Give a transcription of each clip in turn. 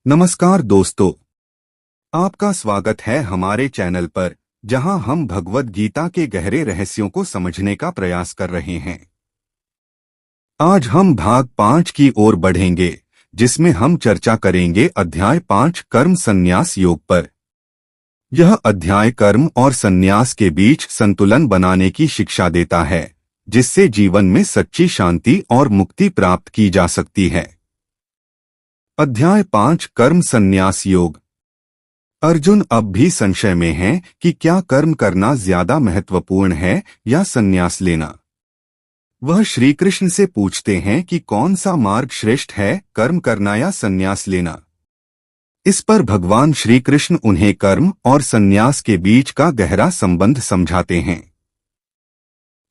नमस्कार दोस्तों, आपका स्वागत है हमारे चैनल पर, जहां हम भगवद गीता के गहरे रहस्यों को समझने का प्रयास कर रहे हैं। आज हम भाग 5 की ओर बढ़ेंगे, जिसमें हम चर्चा करेंगे अध्याय 5 कर्म संन्यास योग पर। यह अध्याय कर्म और संन्यास के बीच संतुलन बनाने की शिक्षा देता है, जिससे जीवन में सच्ची शांति और मुक्ति प्राप्त की जा सकती है। अध्याय 5 कर्म संन्यास योग। अर्जुन अब भी संशय में है कि क्या कर्म करना ज्यादा महत्वपूर्ण है या संन्यास लेना। वह श्री कृष्ण से पूछते हैं कि कौन सा मार्ग श्रेष्ठ है, कर्म करना या संन्यास लेना। इस पर भगवान श्री कृष्ण उन्हें कर्म और संन्यास के बीच का गहरा संबंध समझाते हैं।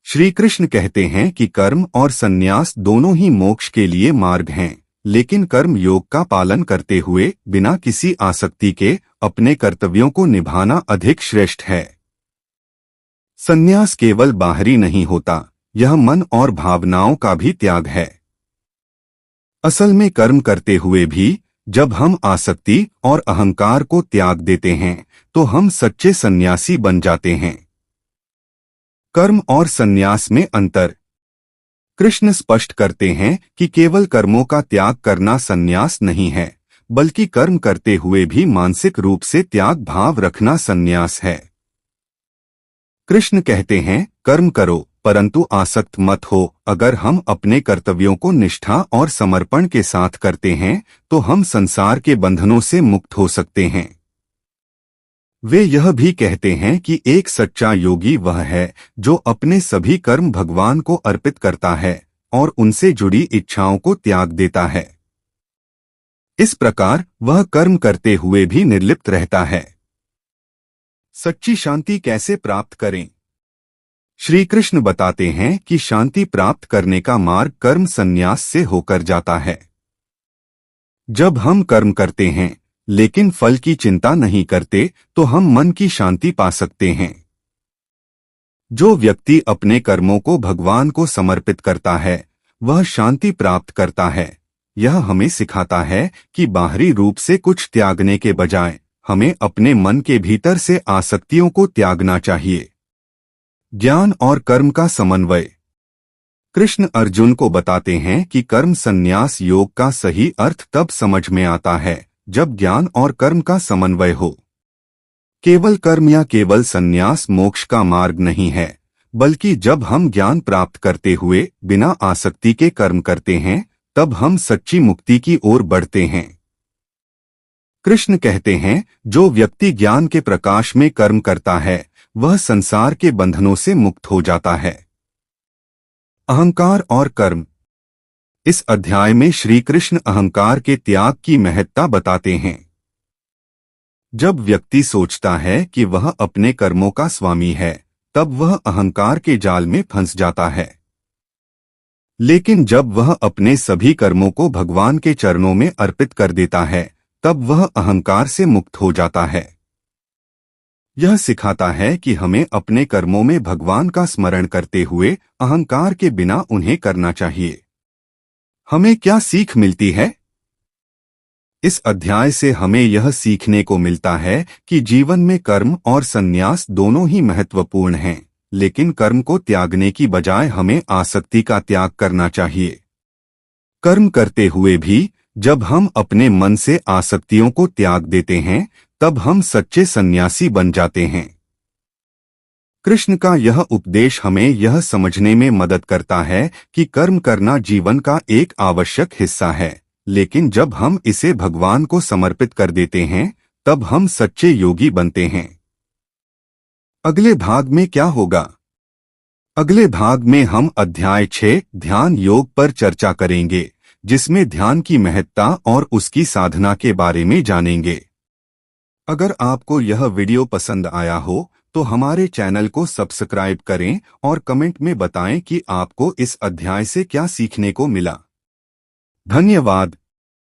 श्री कृष्ण कहते हैं कि कर्म और संन्यास दोनों ही मोक्ष के लिए मार्ग हैं, लेकिन कर्म योग का पालन करते हुए बिना किसी आसक्ति के अपने कर्तव्यों को निभाना अधिक श्रेष्ठ है। संन्यास केवल बाहरी नहीं होता, यह मन और भावनाओं का भी त्याग है। असल में कर्म करते हुए भी जब हम आसक्ति और अहंकार को त्याग देते हैं, तो हम सच्चे सन्यासी बन जाते हैं। कर्म और संन्यास में अंतर। कृष्ण स्पष्ट करते हैं कि केवल कर्मों का त्याग करना संन्यास नहीं है, बल्कि कर्म करते हुए भी मानसिक रूप से त्याग भाव रखना संन्यास है। कृष्ण कहते हैं, कर्म करो परंतु आसक्त मत हो। अगर हम अपने कर्तव्यों को निष्ठा और समर्पण के साथ करते हैं, तो हम संसार के बंधनों से मुक्त हो सकते हैं। वे यह भी कहते हैं कि एक सच्चा योगी वह है जो अपने सभी कर्म भगवान को अर्पित करता है और उनसे जुड़ी इच्छाओं को त्याग देता है। इस प्रकार वह कर्म करते हुए भी निर्लिप्त रहता है। सच्ची शांति कैसे प्राप्त करें? श्री कृष्ण बताते हैं कि शांति प्राप्त करने का मार्ग कर्म संन्यास से होकर जाता है। जब हम कर्म करते हैं लेकिन फल की चिंता नहीं करते, तो हम मन की शांति पा सकते हैं। जो व्यक्ति अपने कर्मों को भगवान को समर्पित करता है, वह शांति प्राप्त करता है। यह हमें सिखाता है कि बाहरी रूप से कुछ त्यागने के बजाय हमें अपने मन के भीतर से आसक्तियों को त्यागना चाहिए। ज्ञान और कर्म का समन्वय। कृष्ण अर्जुन को बताते हैं कि कर्म संन्यास योग का सही अर्थ तब समझ में आता है जब ज्ञान और कर्म का समन्वय हो। केवल कर्म या केवल संन्यास मोक्ष का मार्ग नहीं है, बल्कि जब हम ज्ञान प्राप्त करते हुए बिना आसक्ति के कर्म करते हैं, तब हम सच्ची मुक्ति की ओर बढ़ते हैं। कृष्ण कहते हैं, जो व्यक्ति ज्ञान के प्रकाश में कर्म करता है, वह संसार के बंधनों से मुक्त हो जाता है। अहंकार और कर्म। इस अध्याय में श्री कृष्ण अहंकार के त्याग की महत्ता बताते हैं। जब व्यक्ति सोचता है कि वह अपने कर्मों का स्वामी है, तब वह अहंकार के जाल में फंस जाता है। लेकिन जब वह अपने सभी कर्मों को भगवान के चरणों में अर्पित कर देता है, तब वह अहंकार से मुक्त हो जाता है। यह सिखाता है कि हमें अपने कर्मों में भगवान का स्मरण करते हुए अहंकार के बिना उन्हें करना चाहिए। हमें क्या सीख मिलती है? इस अध्याय से हमें यह सीखने को मिलता है कि जीवन में कर्म और संन्यास दोनों ही महत्वपूर्ण हैं, लेकिन कर्म को त्यागने की बजाय हमें आसक्ति का त्याग करना चाहिए। कर्म करते हुए भी जब हम अपने मन से आसक्तियों को त्याग देते हैं, तब हम सच्चे सन्यासी बन जाते हैं। कृष्ण का यह उपदेश हमें यह समझने में मदद करता है कि कर्म करना जीवन का एक आवश्यक हिस्सा है, लेकिन जब हम इसे भगवान को समर्पित कर देते हैं, तब हम सच्चे योगी बनते हैं। अगले भाग में क्या होगा? अगले भाग में हम अध्याय 6 ध्यान योग पर चर्चा करेंगे, जिसमें ध्यान की महत्ता और उसकी साधना के बारे में जानेंगे। अगर आपको यह वीडियो पसंद आया हो, तो हमारे चैनल को सब्सक्राइब करें और कमेंट में बताएं कि आपको इस अध्याय से क्या सीखने को मिला। धन्यवाद।